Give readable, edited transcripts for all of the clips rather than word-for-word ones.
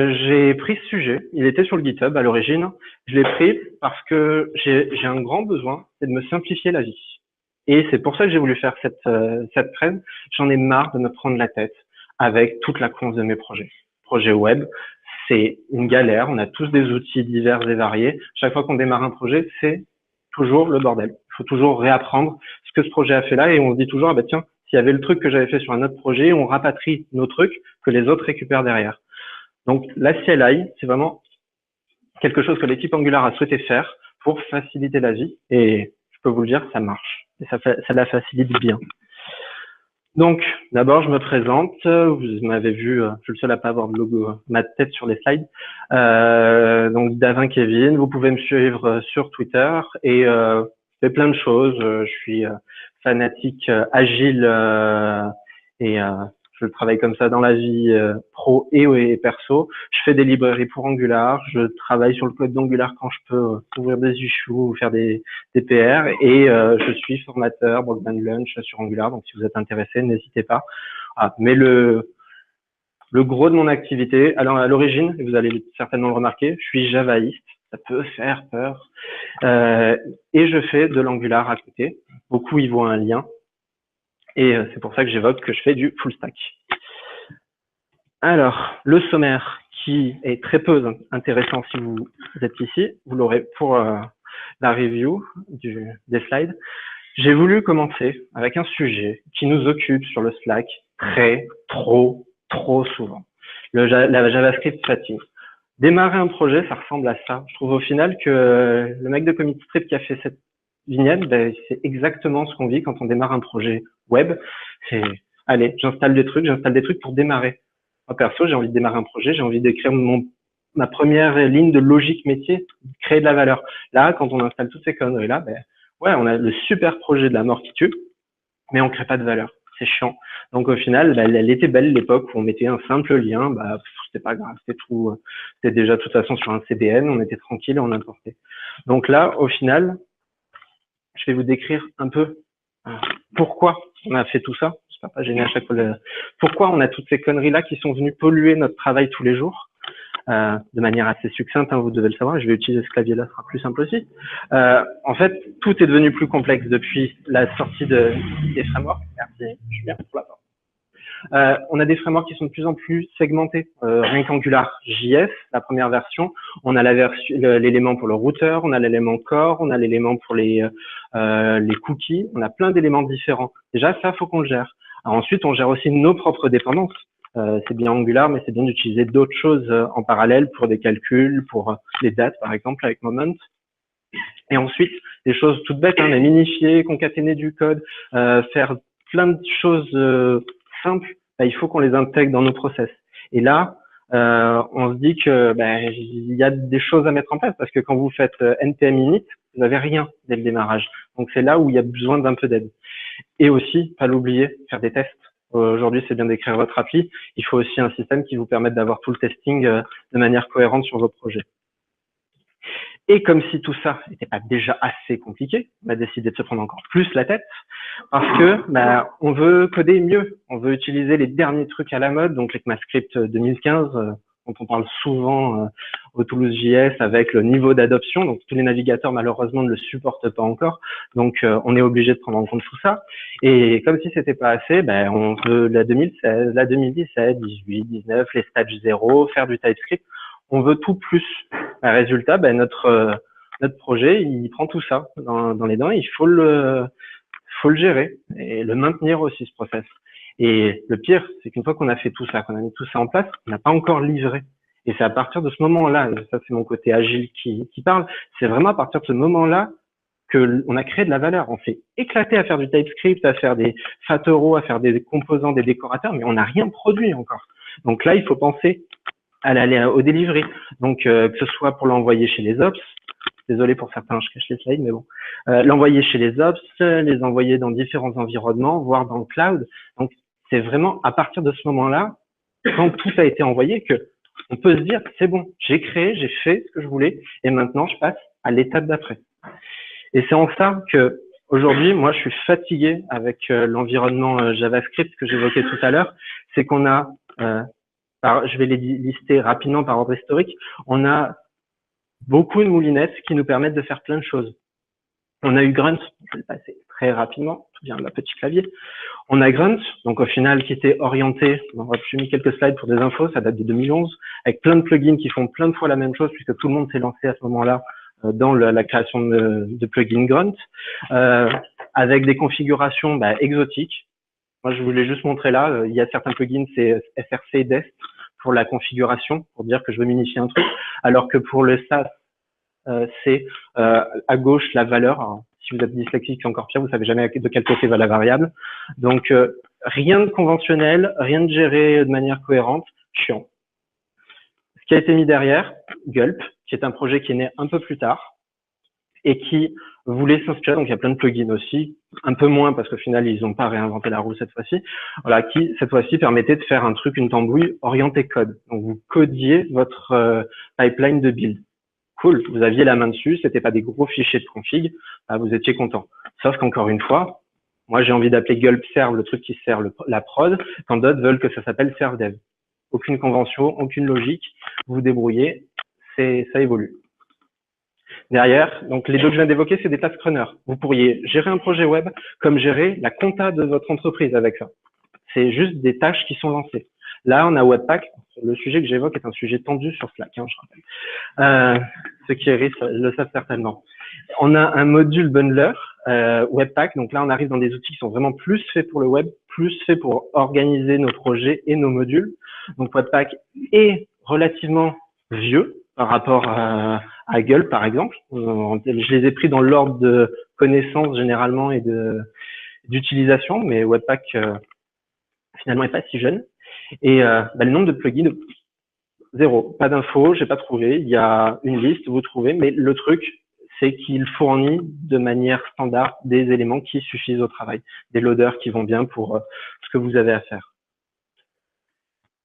J'ai pris ce sujet, il était sur le GitHub à l'origine. Je l'ai pris parce que j'ai un grand besoin, c'est de me simplifier la vie. Et c'est pour ça que j'ai voulu faire cette thread. J'en ai marre de me prendre la tête avec toute la conf de mes projets. Projet web, c'est une galère. On a tous des outils divers et variés. Chaque fois qu'on démarre un projet, c'est toujours le bordel. Il faut toujours réapprendre ce que ce projet a fait là et on se dit toujours, ah bah tiens, s'il y avait le truc que j'avais fait sur un autre projet, on rapatrie nos trucs que les autres récupèrent derrière. Donc, la CLI, c'est vraiment quelque chose que l'équipe Angular a souhaité faire pour faciliter la vie. Et je peux vous le dire, ça marche. Et ça la facilite bien. Donc, d'abord, je me présente. Vous m'avez vu, je suis le seul à pas avoir de logo, ma tête sur les slides. Donc, Davin Kevin, vous pouvez me suivre sur Twitter et je fais plein de choses. Je suis fanatique agile et je travaille comme ça dans la vie pro et perso. Je fais des librairies pour Angular. Je travaille sur le code d'Angular quand je peux ouvrir des issues ou faire des PR. Et je suis formateur Broadband Lunch sur Angular. Donc, si vous êtes intéressé, n'hésitez pas. Ah, mais le gros de mon activité, alors à l'origine, vous allez certainement le remarquer, je suis javaïste. Ça peut faire peur. Et je fais de l'Angular à côté. Beaucoup y voient un lien. Et c'est pour ça que j'évoque que je fais du full stack. Alors, le sommaire qui est très peu intéressant si vous êtes ici, vous l'aurez pour la review des slides. J'ai voulu commencer avec un sujet qui nous occupe sur le Slack trop souvent. La JavaScript fatigue. Démarrer un projet, ça ressemble à ça. Je trouve au final que le mec de CommitScript qui a fait cette vignette, c'est exactement ce qu'on vit quand on démarre un projet web. C'est, allez, j'installe des trucs pour démarrer. Moi, perso, j'ai envie de démarrer un projet, j'ai envie d'écrire ma première ligne de logique métier, créer de la valeur. Là, quand on installe toutes ces conneries-là, ouais, on a le super projet de la mort qui tue, mais on crée pas de valeur. C'est chiant. Donc au final, elle était belle l'époque où on mettait un simple lien, c'était pas grave, c'était tout, c'était déjà de toute façon sur un CDN, on était tranquille et on importait. Donc là, au final, je vais vous décrire un peu pourquoi on a fait tout ça. J'espère pas gêner à chaque fois. Pourquoi on a toutes ces conneries-là qui sont venues polluer notre travail tous les jours. De manière assez succincte, vous devez le savoir, je vais utiliser ce clavier-là, ce sera plus simple aussi. En fait, tout est devenu plus complexe depuis la sortie des frameworks. Merci, je suis bien pour la porte. On a des frameworks qui sont de plus en plus segmentés. Rien qu'Angular JS, la première version, on a l'élément pour le routeur, on a l'élément core, on a l'élément pour les cookies, on a plein d'éléments différents. Déjà, ça, faut qu'on le gère. Alors ensuite, on gère aussi nos propres dépendances. C'est bien Angular, mais c'est bien d'utiliser d'autres choses en parallèle pour des calculs, pour les dates, par exemple, avec Moment. Et ensuite, des choses toutes bêtes, les minifier, concaténer du code, faire plein de choses simples, il faut qu'on les intègre dans nos process. Et là, on se dit que il y a des choses à mettre en place parce que quand vous faites npm init, vous n'avez rien dès le démarrage. Donc c'est là où il y a besoin d'un peu d'aide. Et aussi, pas l'oublier, faire des tests. Aujourd'hui, c'est bien d'écrire votre appli. Il faut aussi un système qui vous permette d'avoir tout le testing de manière cohérente sur vos projets. Et comme si tout ça n'était pas déjà assez compliqué, on a décidé de se prendre encore plus la tête parce que on veut coder mieux, on veut utiliser les derniers trucs à la mode, donc l'ECMAScript 2015 dont on parle souvent au Toulouse.js avec le niveau d'adoption. Donc tous les navigateurs malheureusement ne le supportent pas encore, donc on est obligé de prendre en compte tout ça. Et comme si c'était pas assez, on veut la 2016, la 2017, 18, 19, les stages 0, faire du TypeScript. On veut tout plus. Résultat, notre projet, il prend tout ça dans les dents. Il faut le gérer et le maintenir aussi, ce process. Et le pire, c'est qu'une fois qu'on a fait tout ça, qu'on a mis tout ça en place, on n'a pas encore livré. Et c'est à partir de ce moment-là, et ça c'est mon côté agile qui parle, c'est vraiment à partir de ce moment-là que on a créé de la valeur. On s'est éclaté à faire du TypeScript, à faire des fatero, à faire des composants, des décorateurs, mais on n'a rien produit encore. Donc là, il faut penser à l'aller au delivery. Donc, que ce soit pour l'envoyer chez les ops, désolé pour certains, je cache les slides, mais bon, l'envoyer chez les ops, les envoyer dans différents environnements, voire dans le cloud. Donc, c'est vraiment à partir de ce moment-là, quand tout a été envoyé, que on peut se dire, c'est bon, j'ai créé, j'ai fait ce que je voulais, et maintenant, je passe à l'étape d'après. Et c'est en ça que, aujourd'hui, moi, je suis fatigué avec l'environnement JavaScript que j'évoquais tout à l'heure, c'est qu'on a je vais les lister rapidement par ordre historique. On a beaucoup de moulinettes qui nous permettent de faire plein de choses. On a eu Grunt, je vais le passer très rapidement, tout vient de la petite clavier. On a Grunt, donc au final qui était orienté, j'ai mis quelques slides pour des infos, ça date de 2011, avec plein de plugins qui font plein de fois la même chose puisque tout le monde s'est lancé à ce moment-là dans la création de plugins Grunt, avec des configurations exotiques. Moi, je voulais juste montrer là, il y a certains plugins, c'est src dest pour la configuration, pour dire que je veux minifier un truc, alors que pour le SAS, c'est à gauche la valeur. Alors, si vous êtes dyslexique, c'est encore pire, vous savez jamais de quel côté va la variable. Donc, rien de conventionnel, rien de géré de manière cohérente, chiant. Ce qui a été mis derrière, Gulp, qui est un projet qui est né un peu plus tard et qui voulait s'inspirer, donc il y a plein de plugins aussi, un peu moins parce qu'au final, ils n'ont pas réinventé la roue cette fois-ci, voilà, qui cette fois-ci permettait de faire un truc, une tambouille orientée code. Donc, vous codiez votre pipeline de build. Cool, vous aviez la main dessus, c'était pas des gros fichiers de config, vous étiez content. Sauf qu'encore une fois, moi j'ai envie d'appeler gulp serve, le truc qui sert la prod, quand d'autres veulent que ça s'appelle servdev. Aucune convention, aucune logique, vous vous débrouillez, ça évolue. Derrière, donc les deux que je viens d'évoquer, c'est des task runners. Vous pourriez gérer un projet web comme gérer la compta de votre entreprise avec ça. C'est juste des tâches qui sont lancées. Là, on a Webpack. Le sujet que j'évoque est un sujet tendu sur Slack, je rappelle. Ceux qui le savent certainement. On a un module bundler, Webpack. Donc là, on arrive dans des outils qui sont vraiment plus faits pour le web, plus faits pour organiser nos projets et nos modules. Donc Webpack est relativement vieux par rapport à Gulp, par exemple. Je les ai pris dans l'ordre de connaissance généralement et d'utilisation, mais Webpack finalement est pas si jeune. Et le nombre de plugins, 0. Pas d'infos, j'ai pas trouvé. Il y a une liste, vous trouvez, mais le truc, c'est qu'il fournit de manière standard des éléments qui suffisent au travail, des loaders qui vont bien pour ce que vous avez à faire.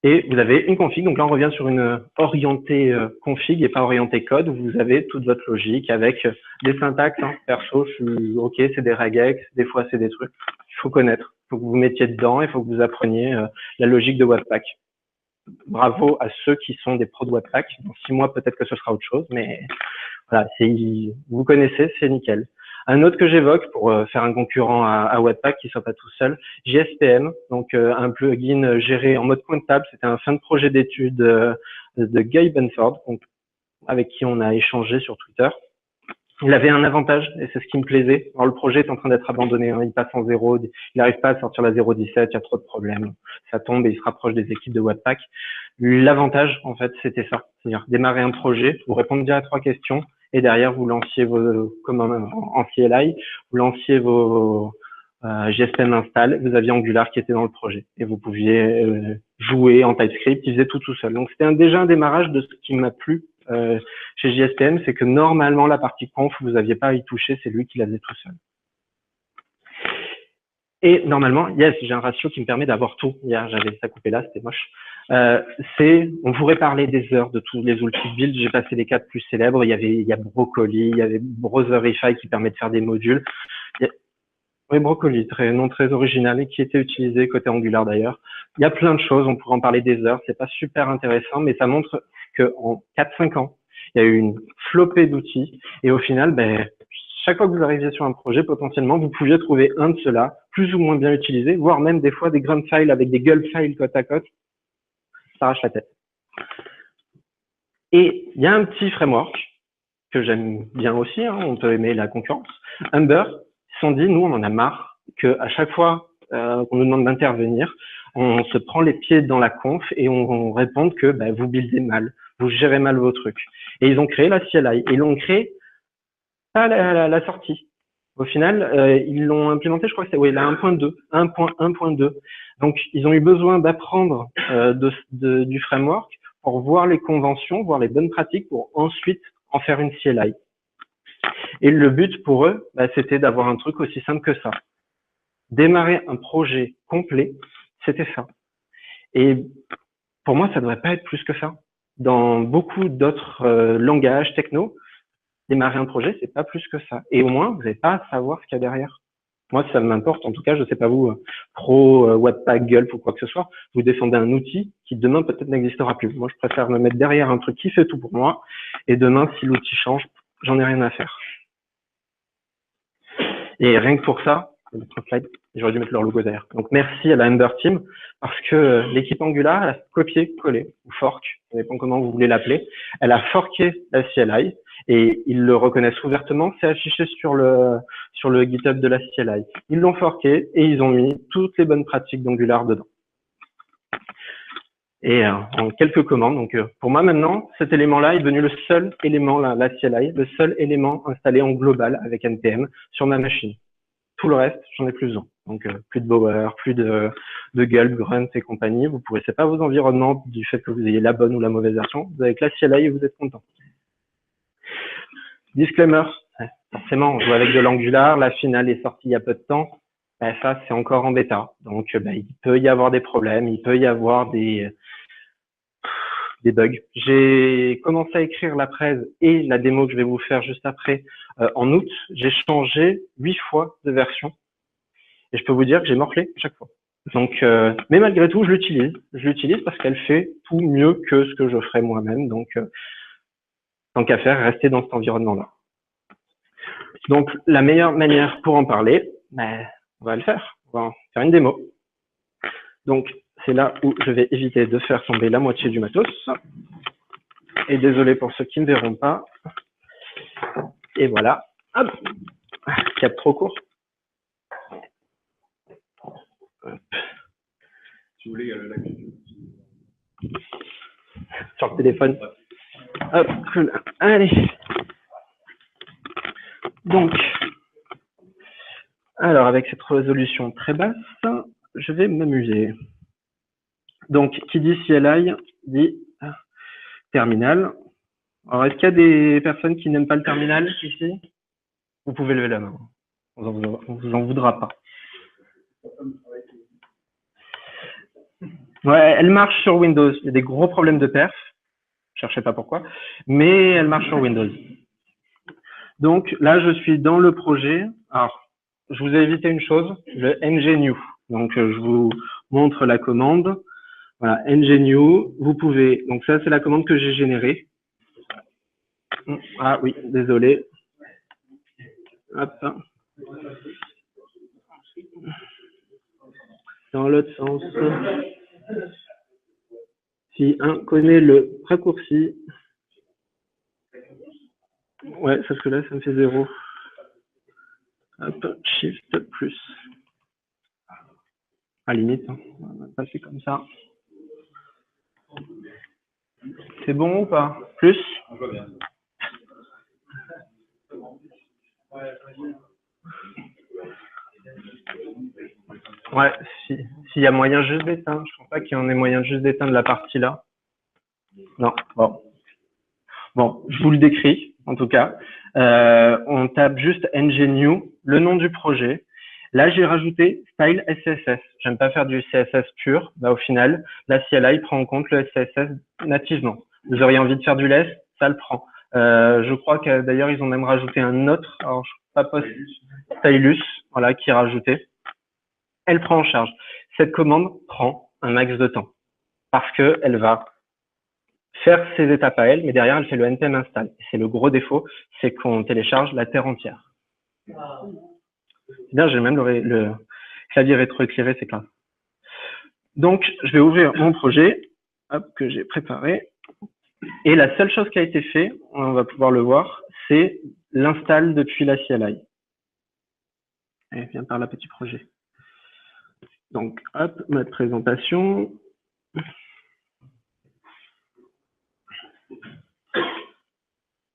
Et vous avez une config, donc là on revient sur une orientée config et pas orientée code, où vous avez toute votre logique avec des syntaxes, perso, je suis ok, c'est des regex, des fois c'est des trucs, il faut connaître, il faut que vous vous mettiez dedans, il faut que vous appreniez la logique de Webpack. Bravo à ceux qui sont des pros de Webpack, dans 6 mois peut-être que ce sera autre chose, mais voilà, vous connaissez, c'est nickel. Un autre que j'évoque pour faire un concurrent à Webpack qui soit pas tout seul, JSPM, donc un plugin géré en mode pointable. C'était un fin de projet d'études de Guy Benford, donc, avec qui on a échangé sur Twitter. Il avait un avantage, et c'est ce qui me plaisait. Alors, le projet est en train d'être abandonné, il passe en 0, il n'arrive pas à sortir la 0.17, il y a trop de problèmes. Ça tombe et il se rapproche des équipes de Webpack. L'avantage, en fait, c'était ça. C'est-à-dire démarrer un projet, vous répondre bien à 3 questions, et derrière, vous lanciez comme en CLI, vous lanciez vos JSPM install, vous aviez Angular qui était dans le projet, et vous pouviez jouer en TypeScript, il faisait tout seul. Donc, c'était déjà un démarrage de ce qui m'a plu chez JSPM, c'est que normalement, la partie conf, vous n'aviez pas à y toucher, c'est lui qui la faisait tout seul. Et normalement, yes, j'ai un ratio qui me permet d'avoir tout. Hier, j'avais ça coupé là, c'était moche. On pourrait parler des heures de tous les outils de build. J'ai passé les 4 plus célèbres. Il y a Broccoli, il y avait Browserify qui permet de faire des modules. Oui, Broccoli, nom très original et qui était utilisé côté Angular d'ailleurs. Il y a plein de choses, on pourrait en parler des heures. C'est pas super intéressant, mais ça montre qu'en 4-5 ans, il y a eu une flopée d'outils et au final, chaque fois que vous arriviez sur un projet, potentiellement, vous pouviez trouver un de ceux-là, plus ou moins bien utilisé, voire même des fois des grunt files avec des gulp files côte à côte. Ça arrache la tête. Et il y a un petit framework que j'aime bien aussi, on peut aimer la concurrence, Ember. Ils se sont dit, nous, on en a marre qu'à chaque fois qu'on nous demande d'intervenir, on se prend les pieds dans la conf et on répond que vous buildez mal, vous gérez mal vos trucs. Et ils ont créé la CLI et ils l'ont créé à la sortie. Au final, ils l'ont implémenté, je crois que c'est la 1.2, 1.1.2. Donc, ils ont eu besoin d'apprendre du framework pour voir les conventions, voir les bonnes pratiques pour ensuite en faire une CLI. Et le but pour eux, c'était d'avoir un truc aussi simple que ça. Démarrer un projet complet, c'était ça. Et pour moi, ça ne devrait pas être plus que ça. Dans beaucoup d'autres langages techno, démarrer un projet, c'est pas plus que ça. Et au moins, vous n'avez pas à savoir ce qu'il y a derrière. Moi, ça m'importe. En tout cas, je ne sais pas vous, pro, Webpack, Gulp ou quoi que ce soit, vous défendez un outil qui demain peut-être n'existera plus. Moi, je préfère me mettre derrière un truc qui fait tout pour moi, et demain, si l'outil change, j'en ai rien à faire. Et rien que pour ça, j'aurais dû mettre leur logo derrière. Donc merci à la Ember Team, parce que l'équipe Angular, elle a copié-collé, ou fork, ça dépend comment vous voulez l'appeler, elle a forké la CLI, et ils le reconnaissent ouvertement, c'est affiché sur le GitHub de la CLI. Ils l'ont forké, et ils ont mis toutes les bonnes pratiques d'Angular dedans. Et en quelques commandes, donc pour moi maintenant, cet élément-là est devenu le seul élément, la CLI, le seul élément installé en global avec NPM sur ma machine. Tout le reste, j'en ai plus besoin. Donc, plus de Bower, plus de Gulp, Grunt et compagnie. Vous ne pourrissez pas vos environnements du fait que vous ayez la bonne ou la mauvaise version. Vous avez que la CLI et vous êtes content. Disclaimer. Forcément, on joue avec de l'Angular. La finale est sortie il y a peu de temps. Ça, c'est encore en bêta. Donc, il peut y avoir des problèmes. Il peut y avoir des bugs. J'ai commencé à écrire la presse et la démo que je vais vous faire juste après en août. J'ai changé 8 fois de version. Et je peux vous dire que j'ai morflé chaque fois. Donc, mais malgré tout, je l'utilise. Je l'utilise parce qu'elle fait tout mieux que ce que je ferais moi-même. Donc, tant qu'à faire, rester dans cet environnement-là. Donc, la meilleure manière pour en parler, on va le faire. On va faire une démo. Donc, c'est là où je vais éviter de faire tomber la moitié du matos. Et désolé pour ceux qui ne verront pas. Et voilà. Hop. Cap trop court. Hop. Si vous voulez, il y a le sur le téléphone. Hop, cool. Allez. Donc, alors avec cette résolution très basse, je vais m'amuser. Donc, qui dit CLI dit terminal. Alors, est-ce qu'il y a des personnes qui n'aiment pas le terminal ici? Vous pouvez lever la main. On vous en voudra pas. Ouais, elle marche sur Windows. Il y a des gros problèmes de perf. Cherchez pas pourquoi. Mais elle marche sur Windows. Donc, là, je suis dans le projet. Alors, je vous ai évité une chose, le ngnew. Donc, je vous montre la commande. Voilà, ngnew. Vous pouvez, donc ça, c'est la commande que j'ai générée. Ah oui, désolé. Hop. Dans l'autre sens. Si un connaît le raccourci. Ouais, sauf que là, ça me fait 0. Hop, Shift plus. À limite, hein. On va passer comme ça. C'est bon ou pas? Plus? Ouais, s'il y a moyen juste d'éteindre, je pense pas qu'il y en ait moyen juste d'éteindre la partie là. Non, bon. Bon, je vous le décris, en tout cas. On tape juste ngnew, le nom du projet. Là, j'ai rajouté style SCSS. J'aime pas faire du CSS pur. Au final, la CLI prend en compte le SCSS nativement. Vous auriez envie de faire du less, ça le prend. Je crois que d'ailleurs, ils ont même rajouté un autre, alors je sais pas post stylus, voilà, qui est rajouté. Elle prend en charge. Cette commande prend un max de temps parce que elle va faire ses étapes à elle, mais derrière, elle fait le npm install. C'est le gros défaut, c'est qu'on télécharge la terre entière. Bien, j'ai même le clavier rétroéclairé, c'est clair. Donc, je vais ouvrir mon projet, hop, que j'ai préparé. Et la seule chose qui a été faite, on va pouvoir le voir, c'est l'install depuis la CLI. Et viens par là, petit projet. Donc, hop, mode présentation.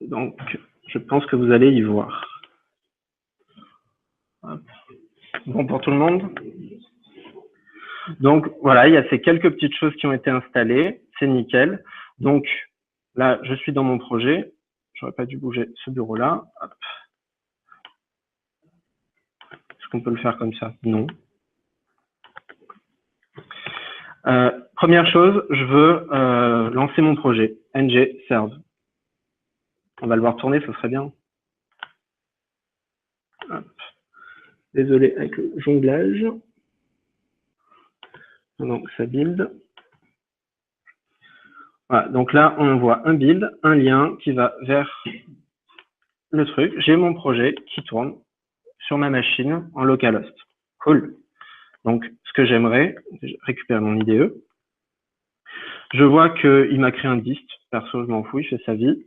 Donc, je pense que vous allez y voir. Hop. Bon pour tout le monde? Donc, voilà, il y a ces quelques petites choses qui ont été installées. C'est nickel. Donc, là, je suis dans mon projet. J'aurais pas dû bouger ce bureau-là. Est-ce qu'on peut le faire comme ça? Non. Première chose, je veux lancer mon projet. ng serve. On va le voir tourner, ce serait bien. Hop. Désolé avec le jonglage. Donc, ça build. Voilà, donc là, on voit un build, un lien qui va vers le truc. J'ai mon projet qui tourne sur ma machine en localhost. Cool. Donc, ce que j'aimerais, récupérer mon IDE. Je vois qu'il m'a créé un dist. Perso, je m'en fous, il fait sa vie.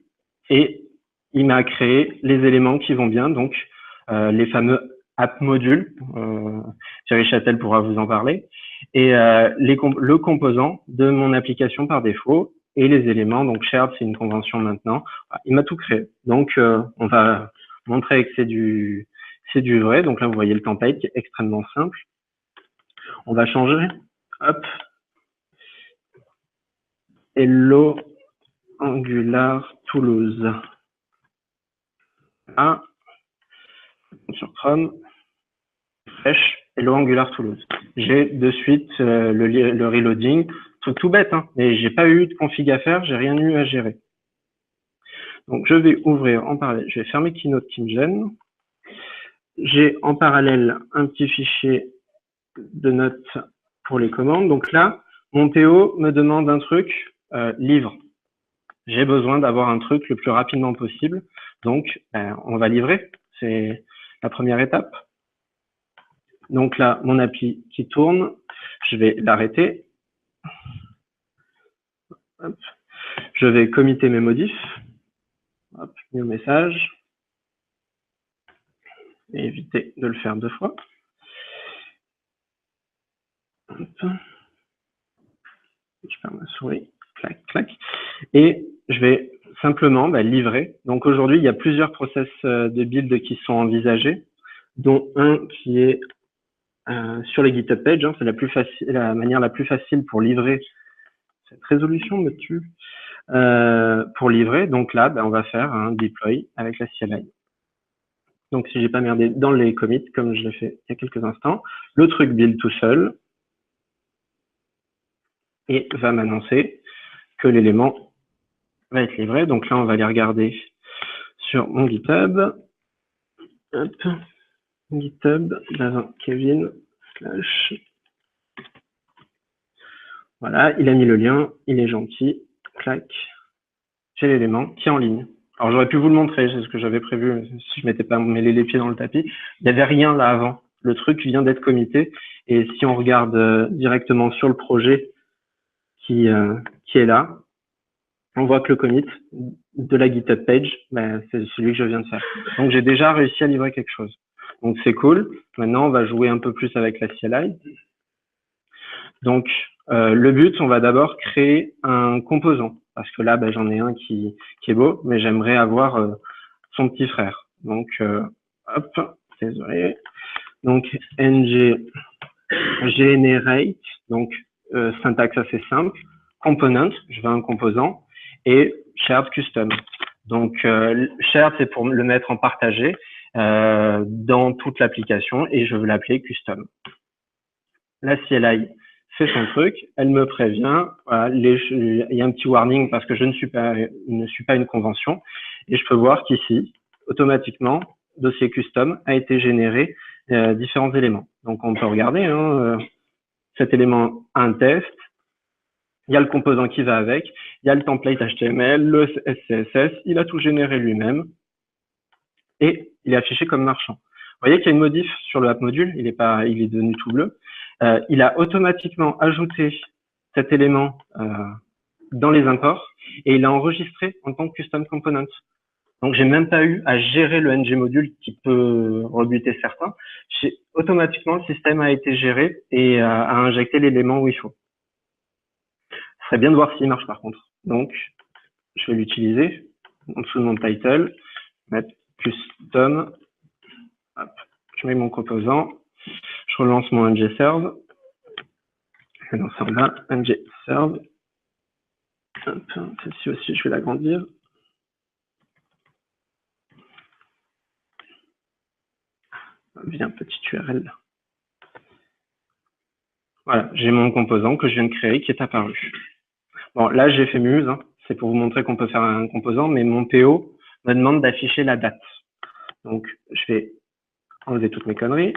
Et il m'a créé les éléments qui vont bien, donc les fameux app modules. Thierry Châtel pourra vous en parler. Et le composant de mon application par défaut et les éléments. Donc, shared, c'est une convention maintenant. Il m'a tout créé. Donc, on va montrer que c'est du vrai. Donc là, vous voyez le template qui est extrêmement simple. On va changer. Hop. Hello Angular Toulouse. Ah, sur Chrome, fresh, Hello Angular Toulouse. J'ai de suite le reloading, truc tout bête, hein, mais j'ai pas eu de config à faire, j'ai rien eu à gérer. Donc je vais ouvrir en parallèle, je vais fermer Keynote qui me gêne. J'ai en parallèle un petit fichier de notes pour les commandes. Donc là, mon PO me demande un truc, livre. J'ai besoin d'avoir un truc le plus rapidement possible. Donc, on va livrer. C'est la première étape. Donc là, mon appli qui tourne, je vais l'arrêter. Je vais committer mes modifs. Hop, new message. Et éviter de le faire 2 fois. Hop. Je perds ma souris. Clac, clac. Et je vais simplement livrer. Donc aujourd'hui, il y a plusieurs process de build qui sont envisagés, dont un qui est sur les GitHub pages. Hein, c'est la manière la plus facile pour livrer. Cette résolution me tue. Pour livrer, donc là, on va faire un deploy avec la CLI. Donc si j'ai pas merdé dans les commits, comme je l'ai fait il y a quelques instants, le truc build tout seul et va m'annoncer que l'élément va être livré. Donc là, on va aller regarder sur mon GitHub. Hop. GitHub, Kevin, / Voilà, il a mis le lien, il est gentil. Clac. J'ai l'élément qui est en ligne. Alors j'aurais pu vous le montrer, c'est ce que j'avais prévu si je m'étais pas mêlé les pieds dans le tapis. Il n'y avait rien là avant. Le truc vient d'être commité. Et si on regarde directement sur le projet qui est là, on voit que le commit de la GitHub page, c'est celui que je viens de faire. Donc j'ai déjà réussi à livrer quelque chose. Donc c'est cool. Maintenant, on va jouer un peu plus avec la CLI. Donc le but, on va d'abord créer un composant. Parce que là, j'en ai un qui est beau, mais j'aimerais avoir son petit frère. Donc, hop, désolé. Donc, ng generate, donc syntaxe assez simple, component, je veux un composant, et shared custom. Donc, shared, c'est pour le mettre en partagé dans toute l'application, et je veux l'appeler custom. La CLI fait son truc, elle me prévient, voilà, il y a un petit warning parce que je ne suis pas une convention, et je peux voir qu'ici, automatiquement, dossier custom a été généré différents éléments. Donc on peut regarder, cet élément a un test, il y a le composant qui va avec, il y a le template HTML, le CSS, il a tout généré lui-même, et il est affiché comme marchand. Vous voyez qu'il y a une modif sur le app module, il est devenu tout bleu. Il a automatiquement ajouté cet élément dans les imports et il l'a enregistré en tant que custom component. Donc, j'ai même pas eu à gérer le ng module qui peut rebuter certains. Automatiquement, le système a été géré et a injecté l'élément où il faut. Ce serait bien de voir s'il marche par contre. Donc, je vais l'utiliser en dessous de mon title, mettre custom. Hop, je mets mon composant. Je relance mon ng-serve. Et dans ça, on a ng-serve. Celle-ci aussi, je vais l'agrandir. Via un petit URL. Voilà, j'ai mon composant que je viens de créer qui est apparu. Bon, là, j'ai fait muse. Hein. C'est pour vous montrer qu'on peut faire un composant, mais mon PO me demande d'afficher la date. Donc, je vais enlever toutes mes conneries.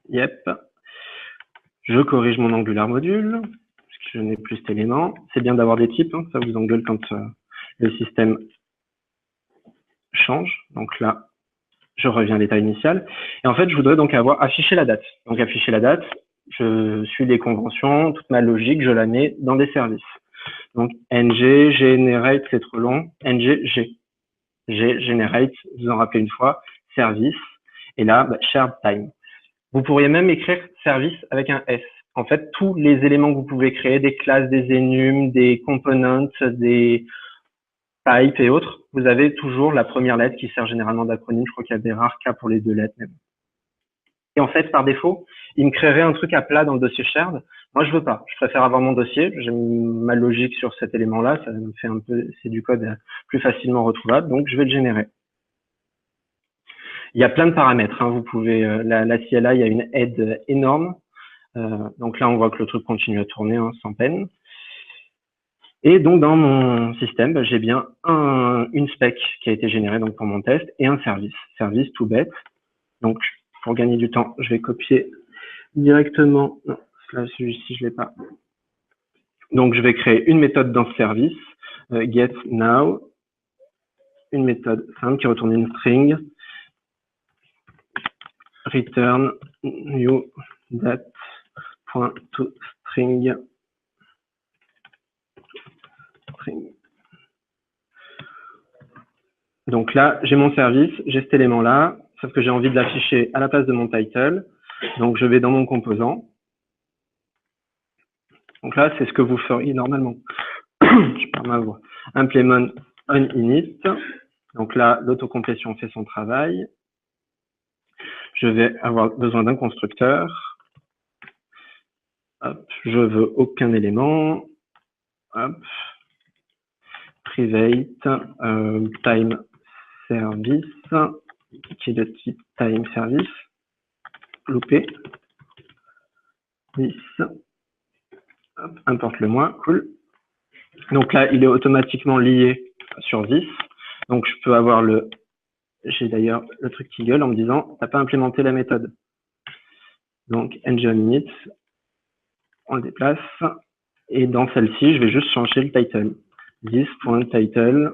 Yep. Je corrige mon Angular module. parce que je n'ai plus cet élément. C'est bien d'avoir des types, hein, ça vous engueule quand le système change. Donc là, je reviens à l'état initial. Et en fait, je voudrais donc avoir affiché la date. Donc afficher la date, je suis les conventions, toute ma logique, je la mets dans des services. Donc ng, generate, c'est trop long, ng, g. G, generate, vous en rappelez une fois, service, et là, shared time. Vous pourriez même écrire service avec un S. En fait, tous les éléments que vous pouvez créer, des classes, des enums, des components, des types et autres, vous avez toujours la première lettre qui sert généralement d'acronyme. Je crois qu'il y a des rares cas pour les deux lettres. Mais bon. Et en fait, par défaut, il me créerait un truc à plat dans le dossier shared. Moi, je veux pas. Je préfère avoir mon dossier. J'ai ma logique sur cet élément-là. Ça me fait un peu, c'est du code plus facilement retrouvable. Donc, je vais le générer. Il y a plein de paramètres. Hein. Vous pouvez, la CLI, il y a une aide énorme. Donc là, on voit que le truc continue à tourner hein, sans peine. Et donc, dans mon système, j'ai bien une spec qui a été générée donc pour mon test et un service. Service tout bête. Donc, pour gagner du temps, je vais copier directement. Non, là, celui-ci, je l'ai pas. Donc, je vais créer une méthode dans ce service, getNow, une méthode simple qui retourne une string, return new date.toString. Donc là, j'ai mon service, j'ai cet élément-là, sauf que j'ai envie de l'afficher à la place de mon title. Donc, je vais dans mon composant. Donc là, c'est ce que vous feriez normalement. Je perds ma voix. Implement onInit. Donc là, l'autocomplétion fait son travail. Je vais avoir besoin d'un constructeur. Hop, je veux aucun élément. Hop. Private, time service, qui est de type time service. Loupé. 10. Hop, importe le moins, cool. Donc là, il est automatiquement lié sur this. Donc je peux avoir le, j'ai d'ailleurs le truc qui gueule en me disant, t'as pas implémenté la méthode. Donc ng-init, on le déplace. Et dans celle-ci, je vais juste changer le title. This.title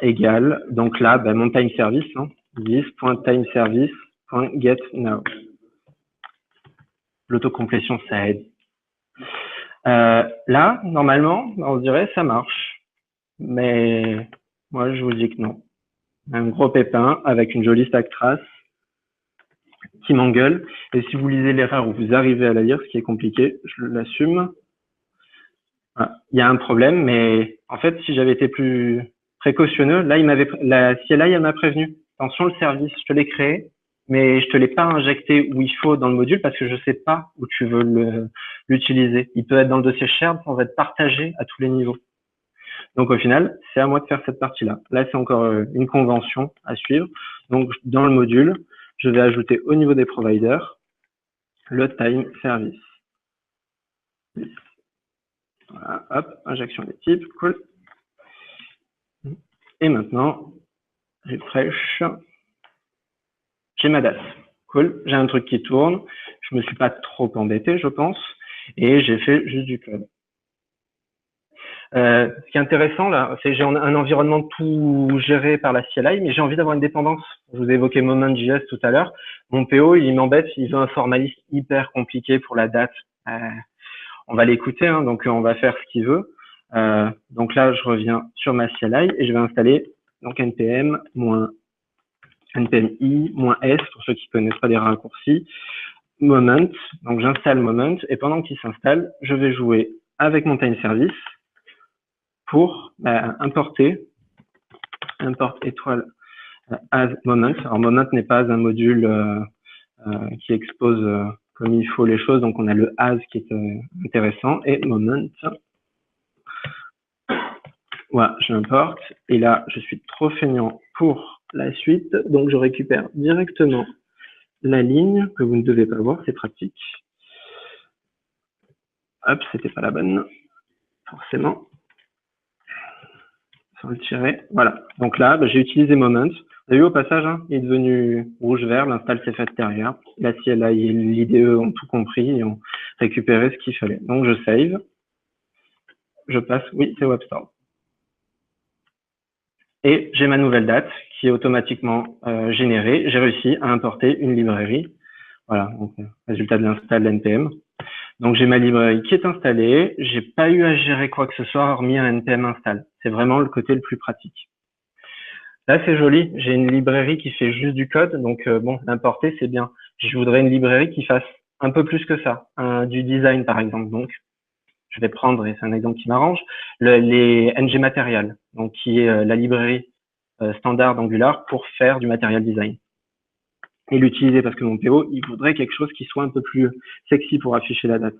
égale, donc là, mon time service, hein, this.timeservice.getNow. L'autocomplétion, ça aide. Là, normalement, on dirait ça marche. Mais moi, je vous dis que non. Un gros pépin avec une jolie stack trace qui m'engueule. Et si vous lisez l'erreur ou vous arrivez à la lire, ce qui est compliqué, je l'assume. Voilà. Il y a un problème, mais en fait, si j'avais été plus précautionneux, là, la CLI, elle m'a prévenu. Attention, le service, je te l'ai créé, mais je te l'ai pas injecté où il faut dans le module parce que je sais pas où tu veux l'utiliser. Il peut être dans le dossier shared sans être partagé à tous les niveaux. Donc au final, c'est à moi de faire cette partie-là. Là, c'est encore une convention à suivre. Donc dans le module, je vais ajouter au niveau des providers le time service. Voilà, hop, injection des types, cool. Et maintenant, refresh. J'ai ma date. Cool, j'ai un truc qui tourne. Je me suis pas trop embêté, je pense. Et j'ai fait juste du code. Ce qui est intéressant là, c'est que j'ai un environnement tout géré par la CLI, mais j'ai envie d'avoir une dépendance. Je vous ai évoqué Moment.js tout à l'heure. Mon PO, il m'embête, il veut un formaliste hyper compliqué pour la date. On va l'écouter, hein, donc on va faire ce qu'il veut. Donc là, je reviens sur ma CLI et je vais installer donc npm -npmi-s pour ceux qui connaissent pas les raccourcis. Moment, donc j'installe Moment et pendant qu'il s'installe, je vais jouer avec mon time service pour importer import étoile as moment. Alors moment n'est pas un module qui expose comme il faut les choses, donc on a le as qui est intéressant et moment. Voilà, je l'importe et là je suis trop feignant pour la suite, donc je récupère directement la ligne que vous ne devez pas voir, c'est pratique. Hop, c'était pas la bonne, forcément. Sans le tirer, voilà. Donc là, j'ai utilisé Moment. Vous avez vu au passage, hein, il est devenu rouge-vert, l'install s'est fait derrière. La CLI et l'IDE ont tout compris et ont récupéré ce qu'il fallait. Donc, je save. Je passe, oui, c'est WebStorm. Et j'ai ma nouvelle date qui est automatiquement générée. J'ai réussi à importer une librairie. Voilà, donc résultat de l'install npm. Donc j'ai ma librairie qui est installée. J'ai pas eu à gérer quoi que ce soit hormis un npm install. C'est vraiment le côté le plus pratique. Là, c'est joli. J'ai une librairie qui fait juste du code. Donc bon, l'importer, c'est bien. Je voudrais une librairie qui fasse un peu plus que ça, du design par exemple. Donc je vais prendre, et c'est un exemple qui m'arrange, les ng Material, donc qui est la librairie standard d'Angular pour faire du material design. Et l'utiliser parce que mon PO, il voudrait quelque chose qui soit un peu plus sexy pour afficher la date.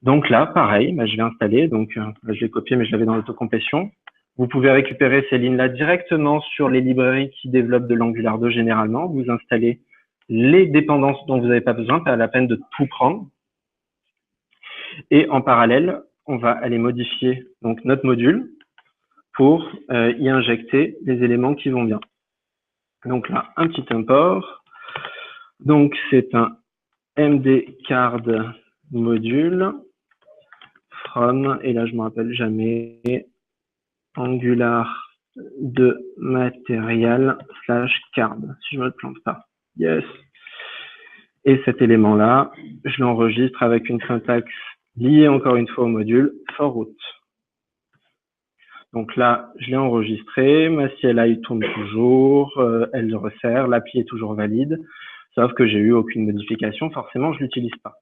Donc là, pareil, je vais installer, donc je l'ai copié, mais je l'avais dans l'autocomplétion. Vous pouvez récupérer ces lignes-là directement sur les librairies qui développent de l'Angular 2 généralement. Vous installez les dépendances dont vous n'avez pas besoin, pas la peine de tout prendre. Et en parallèle, on va aller modifier donc notre module pour y injecter les éléments qui vont bien. Donc là, un petit import. Donc c'est un mdcard module from, et là je me rappelle jamais, Angular de material / card, si je ne me plante pas. Yes. Et cet élément-là, je l'enregistre avec une syntaxe liée encore une fois au module for root. Donc là, je l'ai enregistré, ma CLI tourne toujours, elle le resserre, l'API est toujours valide, sauf que j'ai eu aucune modification, forcément, je l'utilise pas.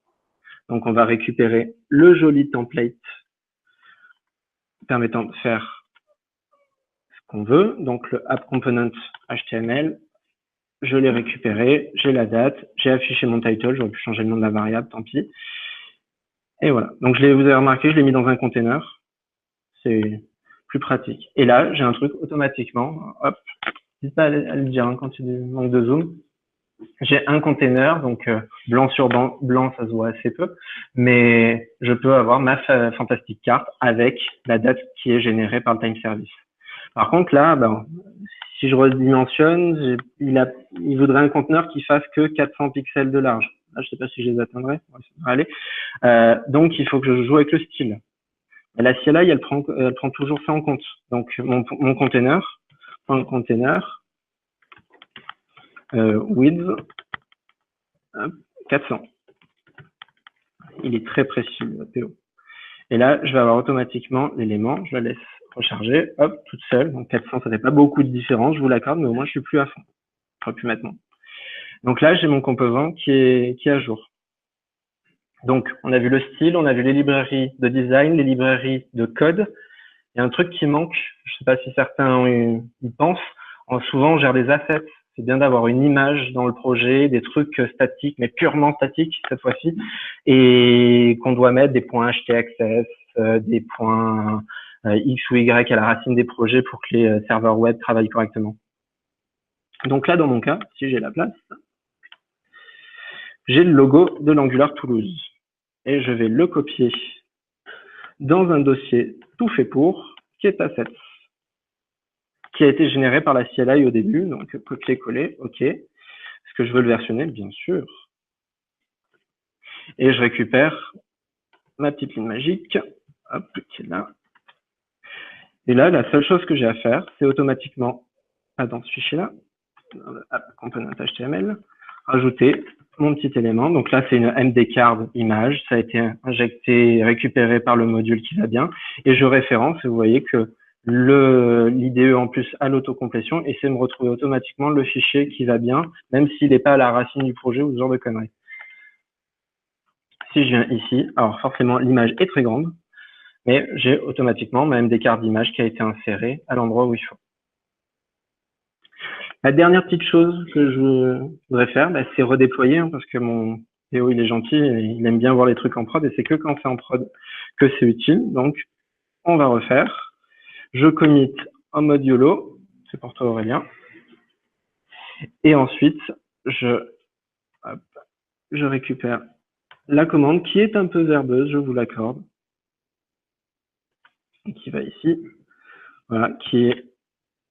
Donc on va récupérer le joli template permettant de faire ce qu'on veut, donc le app component HTML, je l'ai récupéré, j'ai la date, j'ai affiché mon title, j'aurais pu changer le nom de la variable, tant pis. Et voilà, donc vous avez remarqué, je l'ai mis dans un container, c'est plus pratique. Et là, j'ai un truc automatiquement, hop, n'hésite pas à le dire hein, quand tu manques de zoom. J'ai un container, donc blanc sur blanc, ça se voit assez peu, mais je peux avoir ma fantastique carte avec la date qui est générée par le time service. Par contre, là, si je redimensionne, il voudrait un conteneur qui fasse que 400 pixels de large. Là, je sais pas si je les atteindrai. Ouais, ça devrait aller. Donc, il faut que je joue avec le style. Et la CLI, elle prend toujours ça en compte. Donc, mon container, width 400. Il est très précis, le PO. Et là, je vais avoir automatiquement l'élément, je la laisse recharger, hop, toute seule. Donc 400, ça fait pas beaucoup de différence, je vous l'accorde, mais au moins je suis plus à fond. Enfin, plus maintenant. Donc là, j'ai mon composant qui est à jour. Donc, on a vu le style, on a vu les librairies de design, les librairies de code. Il y a un truc qui manque, je sais pas si certains y pensent, souvent on gère des assets. C'est bien d'avoir une image dans le projet, des trucs statiques, mais purement statiques cette fois-ci, et qu'on doit mettre des points htaccess, des points X ou Y à la racine des projets pour que les serveurs web travaillent correctement. Donc là, dans mon cas, si j'ai la place, j'ai le logo de l'Angular Toulouse. Et je vais le copier dans un dossier tout fait pour, qui est assets, qui a été généré par la CLI au début, donc copier-coller, ok. Est-ce que je veux le versionner? Bien sûr. Et je récupère ma petite ligne magique, hop, qui est là. Et là, la seule chose que j'ai à faire, c'est automatiquement, dans ce fichier-là, app component HTML, rajouter mon petit élément. Donc là, c'est une mdcard image. Ça a été injecté, récupéré par le module qui va bien. Et je référence, et vous voyez que l'IDE en plus à l'autocomplétion et c'est me retrouver automatiquement le fichier qui va bien, même s'il n'est pas à la racine du projet ou ce genre de conneries. Si je viens ici, alors forcément l'image est très grande, mais j'ai automatiquement ma mdcard d'image qui a été insérée à l'endroit où il faut. La dernière petite chose que je voudrais faire, c'est redéployer, hein, parce que mon Théo, il est gentil, et il aime bien voir les trucs en prod, et c'est que quand c'est en prod que c'est utile. Donc, on va refaire. Je commit en mode YOLO, c'est pour toi Aurélien. Et ensuite, je récupère la commande qui est un peu verbeuse, je vous l'accorde. Qui va ici. Voilà, qui est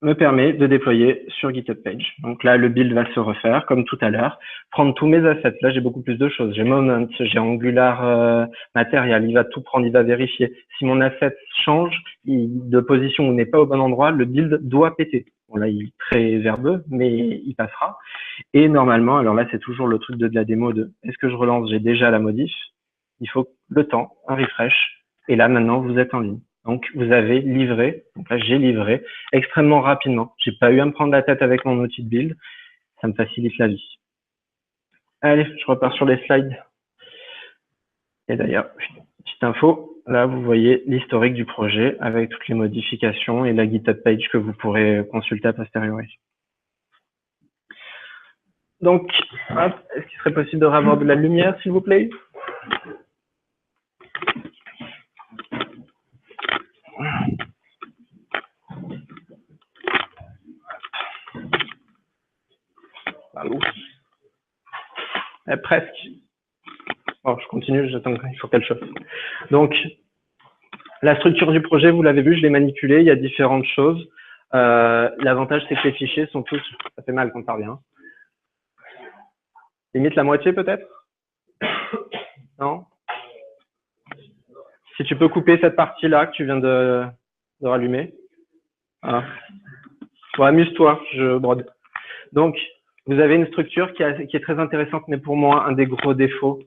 me permet de déployer sur GitHub Page. Donc là, le build va se refaire comme tout à l'heure, prendre tous mes assets. Là, j'ai beaucoup plus de choses. J'ai Moment, j'ai Angular Material, il va tout prendre, il va vérifier. Si mon asset change de position ou n'est pas au bon endroit, le build doit péter. Bon, là, il est très verbeux, mais il passera. Et normalement, alors là, c'est toujours le truc de la démo de est-ce que je relance, j'ai déjà la modif. Il faut le temps, un refresh. Et là, maintenant, vous êtes en ligne. Donc, vous avez livré, donc là, j'ai livré extrêmement rapidement. J'ai pas eu à me prendre la tête avec mon outil de build. Ça me facilite la vie. Allez, je repars sur les slides. Et d'ailleurs, petite info, là, vous voyez l'historique du projet avec toutes les modifications et la GitHub page que vous pourrez consulter a posteriori. Donc, est-ce qu'il serait possible de avoir de la lumière, s'il vous plaît? Allô? Presque. Bon, je continue, j'attends, il faut qu'elle chauffe. Donc, la structure du projet, vous l'avez vu, je l'ai manipulée, il y a différentes choses. L'avantage, c'est que les fichiers sont tous, ça fait mal quand ça revient. Limite la moitié peut-être? Non? Si tu peux couper cette partie-là que tu viens de rallumer. Voilà. Bon, amuse-toi, je brode. Donc, vous avez une structure qui est très intéressante, mais pour moi, un des gros défauts,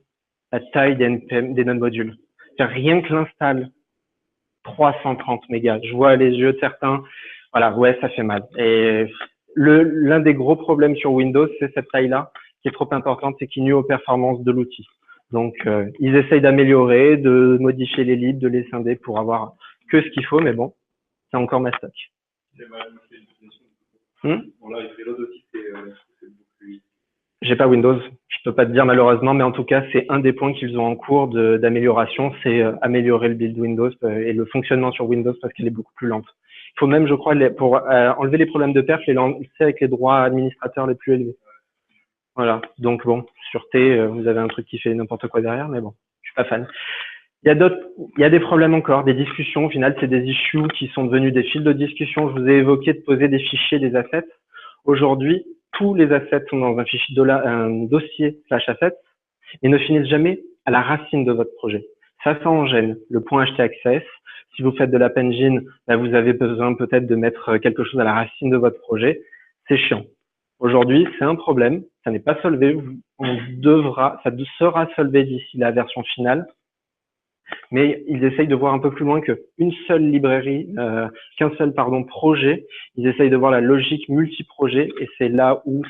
la taille des node modules. Rien que l'install, 330 mégas. Je vois les yeux de certains. Voilà, ouais, ça fait mal. Et l'un des gros problèmes sur Windows, c'est cette taille-là, qui est trop importante et qui nuit aux performances de l'outil. Donc, ils essayent d'améliorer, de modifier les libs, de les scinder pour avoir que ce qu'il faut, mais bon, c'est encore ma stock. Bon, là, il fait l'autre aussi, c'est beaucoup plus. J'ai pas Windows, je peux pas te dire malheureusement, mais en tout cas, c'est un des points qu'ils ont en cours d'amélioration, c'est améliorer le build Windows et le fonctionnement sur Windows parce qu'elle est beaucoup plus lente. Il faut même, je crois, pour enlever les problèmes de perf, les lancer avec les droits administrateurs les plus élevés. Voilà, donc bon, sûreté, vous avez un truc qui fait n'importe quoi derrière, mais bon, je suis pas fan. Il y a des problèmes encore, des discussions. Au final, c'est des issues qui sont devenus des fils de discussion. Je vous ai évoqué de poser des fichiers, des assets. Aujourd'hui, tous les assets sont dans un fichier un dossier /assets et ne finissent jamais à la racine de votre projet. Ça en gêne. Le point htaccess. Si vous faites de l'App Engine, là, vous avez besoin peut-être de mettre quelque chose à la racine de votre projet. C'est chiant. Aujourd'hui, c'est un problème. Ça n'est pas solvé. Ça sera solvé d'ici la version finale. Mais ils essayent de voir un peu plus loin qu'une seule librairie, qu'un seul projet. Ils essayent de voir la logique multi-projet et c'est là où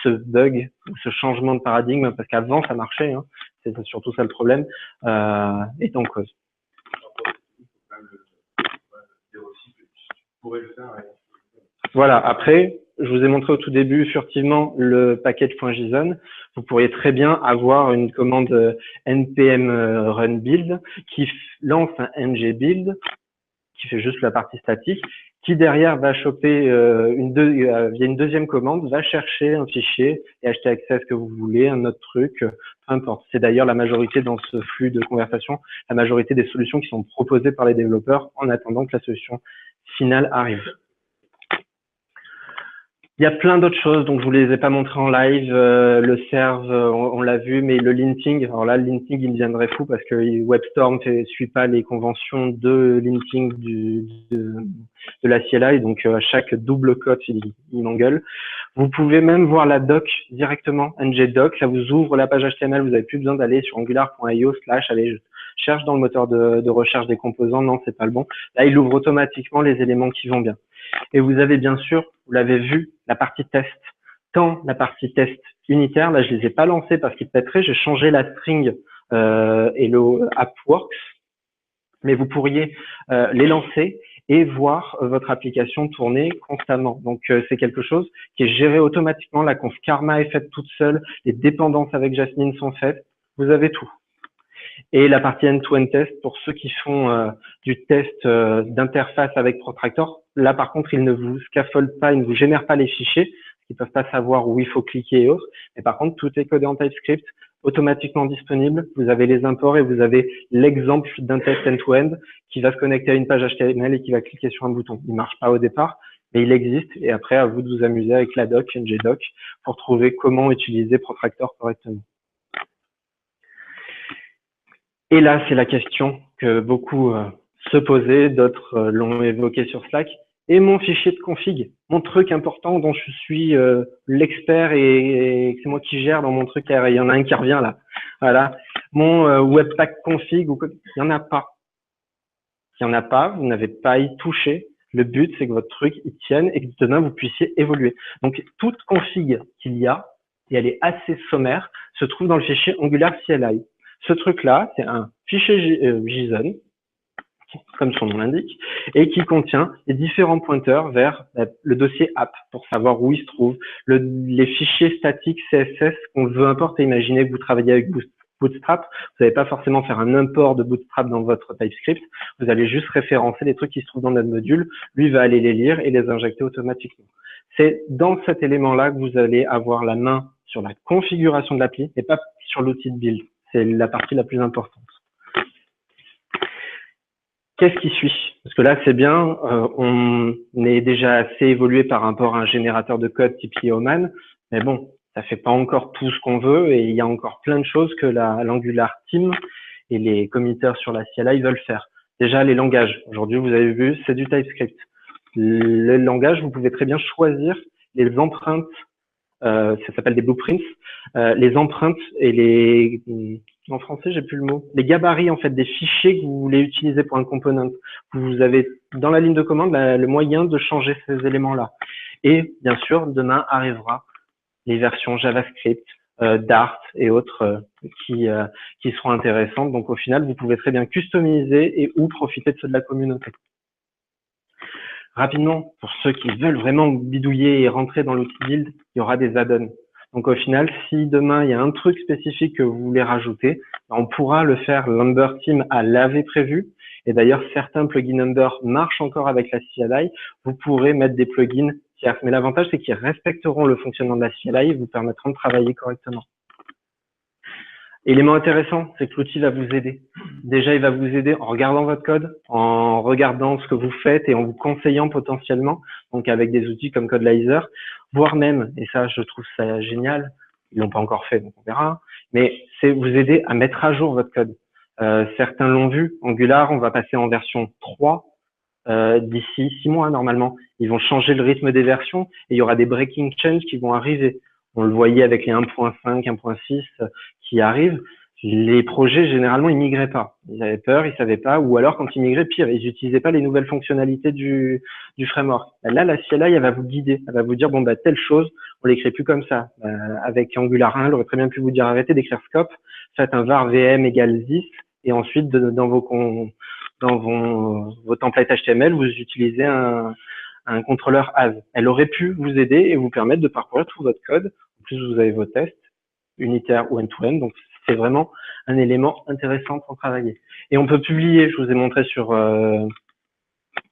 ce bug, ce changement de paradigme, parce qu'avant ça marchait, hein, c'est surtout ça le problème, est en cause. Voilà, après, je vous ai montré au tout début furtivement le package.json. Vous pourriez très bien avoir une commande npm run build qui lance un ng-build, qui fait juste la partie statique, qui derrière va choper via une deuxième commande, va chercher un fichier et acheter accès que vous voulez, un autre truc, peu importe. C'est d'ailleurs la majorité dans ce flux de conversation, la majorité des solutions qui sont proposées par les développeurs en attendant que la solution finale arrive. Il y a plein d'autres choses, donc je vous les ai pas montrées en live. Le serve, on l'a vu, mais le linting, alors là, le linting, il me viendrait fou parce que WebStorm ne suit pas les conventions de linting de la CLI, donc à chaque double cote, il m'engueule. Vous pouvez même voir la doc directement, ngdoc. Ça vous ouvre la page HTML, vous n'avez plus besoin d'aller sur angular.io / allez, je cherche dans le moteur de recherche des composants. Non, c'est pas le bon. Là, il ouvre automatiquement les éléments qui vont bien. Et vous avez bien sûr, vous l'avez vu, la partie test. Tant la partie test unitaire, là je les ai pas lancés parce qu'ils pèteraient, j'ai changé la string Hello AppWorks, mais vous pourriez les lancer et voir votre application tourner constamment. Donc c'est quelque chose qui est géré automatiquement, la conf Karma est faite toute seule, les dépendances avec Jasmine sont faites, vous avez tout. Et la partie end-to-end test, pour ceux qui font du test d'interface avec Protractor, là par contre, ils ne vous scaffoldent pas, ils ne vous génèrent pas les fichiers, ils ne peuvent pas savoir où il faut cliquer et autres. Mais par contre, tout est codé en TypeScript, automatiquement disponible. Vous avez les imports et vous avez l'exemple d'un test end-to-end qui va se connecter à une page HTML et qui va cliquer sur un bouton. Il ne marche pas au départ, Mais il existe, et après, à vous de vous amuser avec la doc, ngdoc, pour trouver comment utiliser Protractor correctement. Et là, c'est la question que beaucoup se posaient, d'autres l'ont évoqué sur Slack. Et mon fichier de config, mon truc important dont je suis l'expert et c'est moi qui gère dans mon truc. Il y en a un qui revient là. Voilà. Mon webpack config, il n'y en a pas. Il n'y en a pas, vous n'avez pas à y toucher. Le but, c'est que votre truc y tienne et que demain, vous puissiez évoluer. Donc, toute config qu'il y a, et elle est assez sommaire, se trouve dans le fichier Angular CLI. Ce truc-là, c'est un fichier JSON, comme son nom l'indique, et qui contient les différents pointeurs vers le dossier app pour savoir où il se trouve, les fichiers statiques CSS qu'on veut importer. Imaginez que vous travaillez avec Bootstrap, vous n'allez pas forcément faire un import de Bootstrap dans votre TypeScript, vous allez juste référencer les trucs qui se trouvent dans notre module, lui va aller les lire et les injecter automatiquement. C'est dans cet élément-là que vous allez avoir la main sur la configuration de l'appli et pas sur l'outil de build. C'est la partie la plus importante. Qu'est-ce qui suit? Parce que là, c'est bien, on est déjà assez évolué par rapport à un générateur de code type Yeoman, mais bon, ça fait pas encore tout ce qu'on veut et il y a encore plein de choses que l'Angular Team et les committeurs sur la CLI veulent faire. Déjà, les langages. Aujourd'hui, vous avez vu, c'est du TypeScript. Le langage, vous pouvez très bien choisir les empreintes, ça s'appelle des blueprints, les empreintes et les, en français, j'ai plus le mot, les gabarits en fait des fichiers que vous voulez utiliser pour un component. Vous avez dans la ligne de commande le moyen de changer ces éléments-là. Et bien sûr, demain arrivera les versions JavaScript, Dart et autres qui seront intéressantes. Donc au final, vous pouvez très bien customiser et ou profiter de ceux de la communauté. Rapidement, pour ceux qui veulent vraiment bidouiller et rentrer dans l'outil build, il y aura des add-ons. Donc au final, si demain il y a un truc spécifique que vous voulez rajouter, on pourra le faire. l'Ember Team l'avait prévu. Et d'ailleurs, certains plugins Ember marchent encore avec la CLI. Vous pourrez mettre des plugins tierces. Mais l'avantage, c'est qu'ils respecteront le fonctionnement de la CLI et vous permettront de travailler correctement. Élément intéressant, c'est que l'outil va vous aider. Déjà, il va vous aider en regardant votre code, en regardant ce que vous faites et en vous conseillant potentiellement, donc avec des outils comme Codelizer, voire même, et ça, je trouve ça génial, ils l'ont pas encore fait, donc on verra, mais c'est vous aider à mettre à jour votre code. Certains l'ont vu, Angular, on va passer en version 3 d'ici 6 mois normalement. Ils vont changer le rythme des versions et il y aura des breaking changes qui vont arriver. On le voyait avec les 1.5, 1.6 qui arrivent. Les projets, généralement, ils migraient pas. Ils avaient peur, ils savaient pas, ou alors quand ils migraient, pire, ils n'utilisaient pas les nouvelles fonctionnalités du framework. Là, la CLI, elle va vous guider. Elle va vous dire, bon, bah, telle chose, on l'écrit plus comme ça. Avec Angular 1, elle aurait très bien pu vous dire, arrêtez d'écrire scope, faites un var VM égale 10, et ensuite, dans vos templates HTML, vous utilisez un contrôleur as. Elle aurait pu vous aider et vous permettre de parcourir tout votre code. En plus, vous avez vos tests unitaires ou end-to-end. Donc, c'est vraiment un élément intéressant pour travailler. Et on peut publier, je vous ai montré sur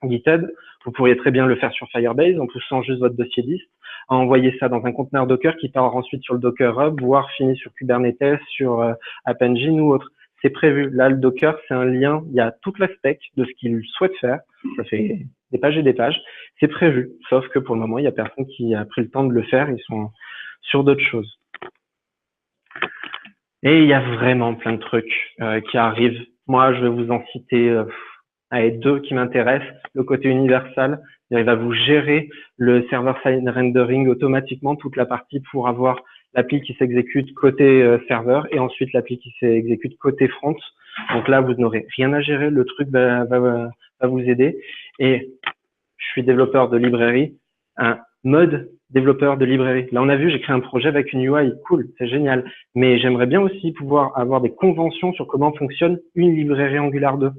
GitHub, vous pourriez très bien le faire sur Firebase en poussant juste votre dossier list, à envoyer ça dans un conteneur Docker qui part ensuite sur le Docker Hub, voire finit sur Kubernetes, sur App Engine ou autre. C'est prévu. Là, le Docker, c'est un lien. Il y a toute la spec de ce qu'il souhaite faire. Ça fait des pages et des pages. C'est prévu. Sauf que pour le moment, il y a personne qui a pris le temps de le faire. Ils sont sur d'autres choses. Et il y a vraiment plein de trucs qui arrivent. Moi, je vais vous en citer deux qui m'intéressent. Le côté universal, il va vous gérer le server-side rendering automatiquement, toute la partie pour avoir l'appli qui s'exécute côté serveur et ensuite l'appli qui s'exécute côté front. Donc là, vous n'aurez rien à gérer. Le truc va vous aider. Et je suis développeur de librairie, un mode développeur de librairie. Là, on a vu, j'ai créé un projet avec une UI, cool, c'est génial. Mais j'aimerais bien aussi pouvoir avoir des conventions sur comment fonctionne une librairie Angular 2.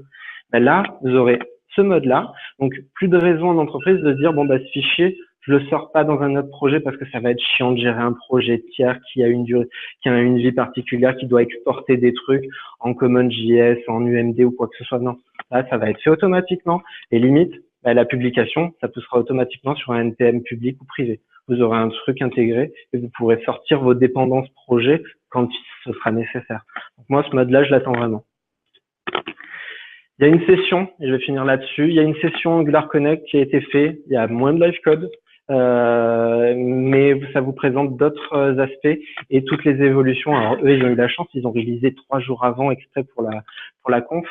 Ben là, vous aurez ce mode-là. Donc, plus de raison en entreprise de se dire, bon, bah, ce fichier, je le sors pas dans un autre projet parce que ça va être chiant de gérer un projet tiers qui a une vie particulière, qui doit exporter des trucs en CommonJS, en UMD ou quoi que ce soit. Non. Là, ça va être fait automatiquement. Et limite, bah, la publication, ça poussera automatiquement sur un NPM public ou privé. Vous aurez un truc intégré et vous pourrez sortir vos dépendances projet quand ce sera nécessaire. Donc moi, ce mode-là, je l'attends vraiment. Il y a une session, et je vais finir là-dessus, il y a une session Angular Connect qui a été faite, il y a moins de live code, mais ça vous présente d'autres aspects et toutes les évolutions. Alors eux, ils ont eu la chance, ils ont réalisé 3 jours avant exprès pour la conf.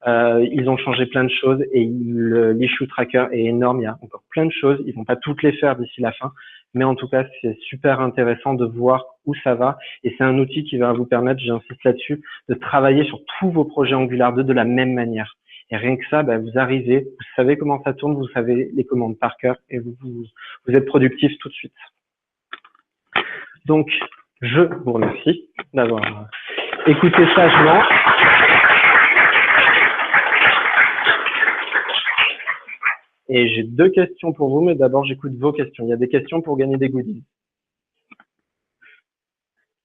Ils ont changé plein de choses et l'issue tracker est énorme. Il y a encore plein de choses. Ils vont pas toutes les faire d'ici la fin, mais en tout cas, c'est super intéressant de voir où ça va. Et c'est un outil qui va vous permettre, j'insiste là-dessus, de travailler sur tous vos projets Angular 2 de la même manière. Et rien que ça, vous arrivez, vous savez comment ça tourne, vous savez les commandes par cœur et vous êtes productif tout de suite. Donc, je vous remercie d'avoir écouté sagement. Et j'ai 2 questions pour vous, mais d'abord, j'écoute vos questions. Il y a des questions pour gagner des goodies.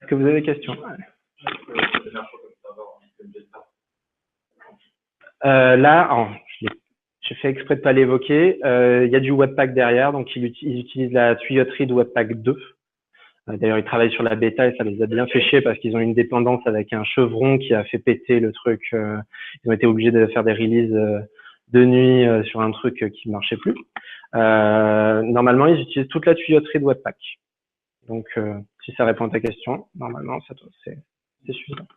Est-ce que vous avez des questions? Là, j'ai fait exprès de pas l'évoquer. Il y a du Webpack derrière, donc ils utilisent la tuyauterie de Webpack 2. D'ailleurs, ils travaillent sur la bêta et ça les a bien fait chier parce qu'ils ont une dépendance avec un chevron qui a fait péter le truc. Ils ont été obligés de faire des releases de nuit sur un truc qui marchait plus. Normalement, ils utilisent toute la tuyauterie de Webpack. Donc, si ça répond à ta question, normalement, c'est suffisant.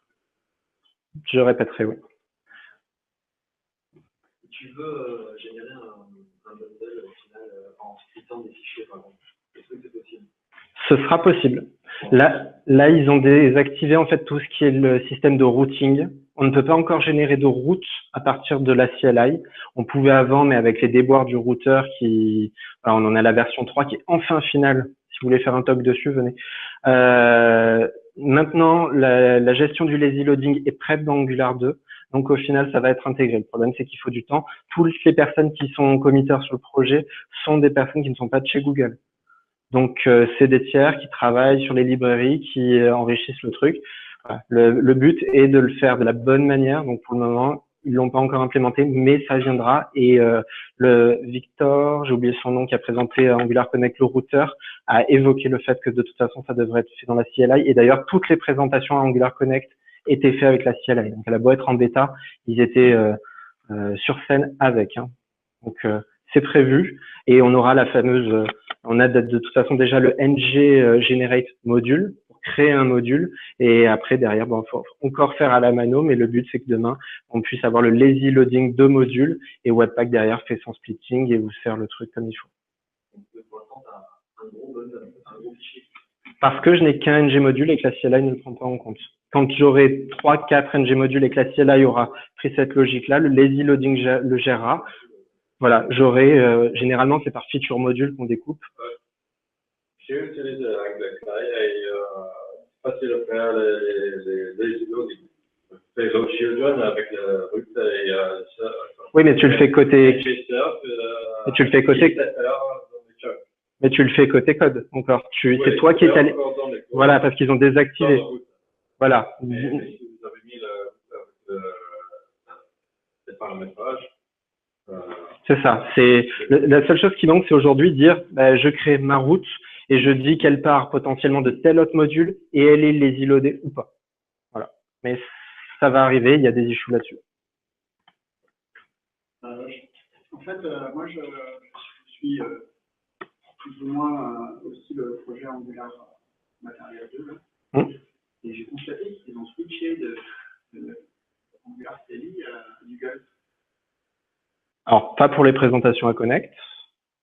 Je répéterai, oui. Tu veux générer un bundle au final en splittant des fichiers, par exemple. Est-ce que c'est possible? Ce sera possible. Là, ils ont désactivé en fait tout ce qui est le système de routing. On ne peut pas encore générer de route à partir de la CLI. On pouvait avant, mais avec les déboires du routeur on en a la version 3 qui est enfin finale. Si vous voulez faire un talk dessus, venez. Maintenant, la gestion du lazy loading est prête dans Angular 2. Donc, au final, ça va être intégré. Le problème, c'est qu'il faut du temps. Toutes les personnes qui sont committeurs sur le projet sont des personnes qui ne sont pas de chez Google. Donc, c'est des tiers qui travaillent sur les librairies, qui enrichissent le truc. Voilà. Le but est de le faire de la bonne manière. Donc, pour le moment, ils l'ont pas encore implémenté, mais ça viendra. Et le Victor, j'ai oublié son nom, qui a présenté Angular Connect, le routeur, a évoqué le fait que de toute façon, ça devrait être fait dans la CLI. Et d'ailleurs, toutes les présentations à Angular Connect étaient faites avec la CLI. Donc, elle a beau être en bêta, ils étaient sur scène avec. Hein. Donc, c'est prévu. Et on aura la fameuse, on a de toute façon déjà le ng generate module pour créer un module. Et après, derrière, il faut encore faire à la mano, mais le but, c'est que demain, on puisse avoir le lazy loading de modules et Webpack derrière fait son splitting et vous faire le truc comme il faut. Parce que je n'ai qu'un ng module et que la CLI ne le prend pas en compte. Quand j'aurai 3-4 ng modules et que la CLI aura pris cette logique-là, le lazy loading le gérera. Voilà, j'aurai, généralement, c'est par feature module qu'on découpe. J'ai utilisé Angular et c'est facile de faire les loading. Les load children avec le root et oui, mais tu le fais côté. Mais tu le fais côté. Mais tu le fais côté code encore. C'est toi qui es allé. Voilà, parce qu'ils ont désactivé. Voilà. Mais si vous avez mis le paramétrage. C'est ça. C'est la seule chose qui manque, c'est aujourd'hui dire, je crée ma route et je dis qu'elle part potentiellement de tel autre module et elle est lazy loadée ou pas. Voilà. Mais ça va arriver. Il y a des issues là-dessus. En fait, moi, je suis plus ou moins aussi le projet Angular Material 2 là. Et j'ai constaté qu'ils ont switché de Angular CLI à du Gulp. Alors, pas pour les présentations à Connect.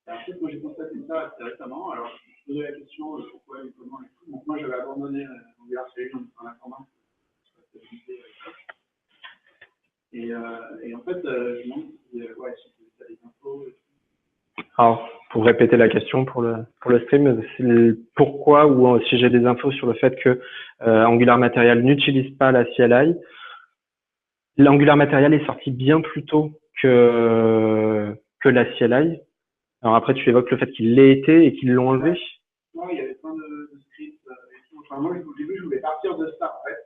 En fait, moi, j'ai constaté ça assez récemment. Alors, je me posais la question pourquoi et comment et tout. Donc, moi, j'avais abandonné Angular CLI en informatique. Et en fait, je me demande si tu as des infos. Alors, pour répéter la question pour le stream, pourquoi ou si j'ai des infos sur le fait que Angular Material n'utilise pas la CLI. L'Angular Material est sorti bien plus tôt que la CLI. Alors après, tu évoques le fait qu'il l'ait été et qu'ils l'ont enlevé. Non, il y avait plein de scripts et tout. Enfin, moi, au début, je voulais partir de ça, en fait,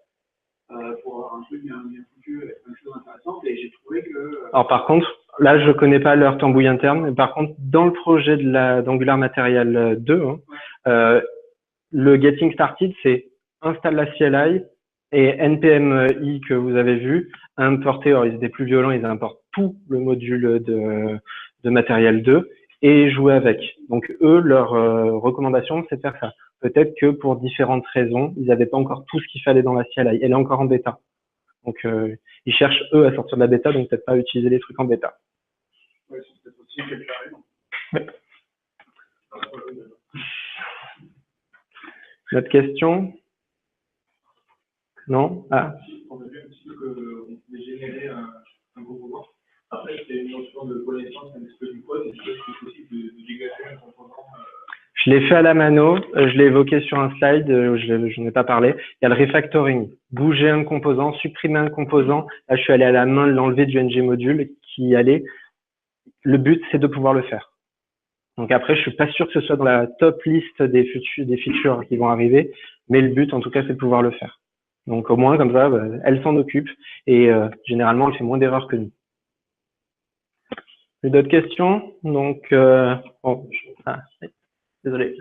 pour avoir un truc bien foutu avec plein de choses intéressantes. Et j'ai trouvé que... Alors par contre, là, je connais pas leur tambouille interne. Mais par contre, dans le projet d'Angular Material 2, le Getting Started, c'est installe la CLI Et NPMI que vous avez vu, importer, alors ils étaient plus violents, ils importent tout le module de matériel 2 et jouer avec. Donc eux, leur recommandation, c'est de faire ça. Peut-être que pour différentes raisons, ils n'avaient pas encore tout ce qu'il fallait dans la CLI. Elle est encore en bêta. Donc ils cherchent eux à sortir de la bêta, donc peut-être pas utiliser les trucs en bêta. Ouais, c'est peut-être aussi quelque chose. Ouais. Une autre question? Non? Ah. On a vu aussi qu'on pouvait générer un composant. Après, c'était une notion de connaissance un petit peu du code. Est-ce que c'est possible de dégager un composant Je l'ai fait à la mano, je l'ai évoqué sur un slide, je n'en ai pas parlé. Il y a le refactoring, bouger un composant, supprimer un composant. Là, je suis allé à la main l'enlever du ng module qui allait. Le but, c'est de pouvoir le faire. Donc après, je suis pas sûr que ce soit dans la top liste des features qui vont arriver, mais le but, en tout cas, c'est de pouvoir le faire. Donc au moins, comme ça, elle s'en occupe et généralement, elle fait moins d'erreurs que nous. D'autres questions? Donc, bon, désolé.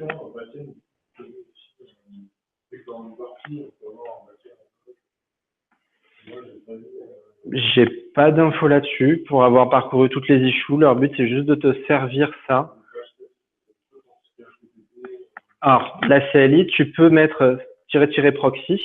J'ai pas d'infos là-dessus. Pour avoir parcouru toutes les issues, leur but, c'est juste de te servir ça. Alors, la CLI, tu peux mettre ---- proxy.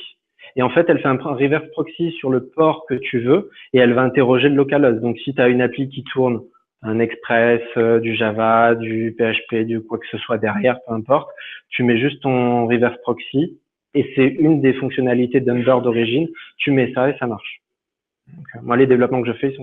Et en fait, elle fait un reverse proxy sur le port que tu veux et elle va interroger le localhost. Donc, si tu as une appli qui tourne, un Express, du Java, du PHP, du quoi que ce soit derrière, peu importe, tu mets juste ton reverse proxy et c'est une des fonctionnalités d'Ember d'origine. Tu mets ça et ça marche. Donc, moi, les développements que je fais, ils sont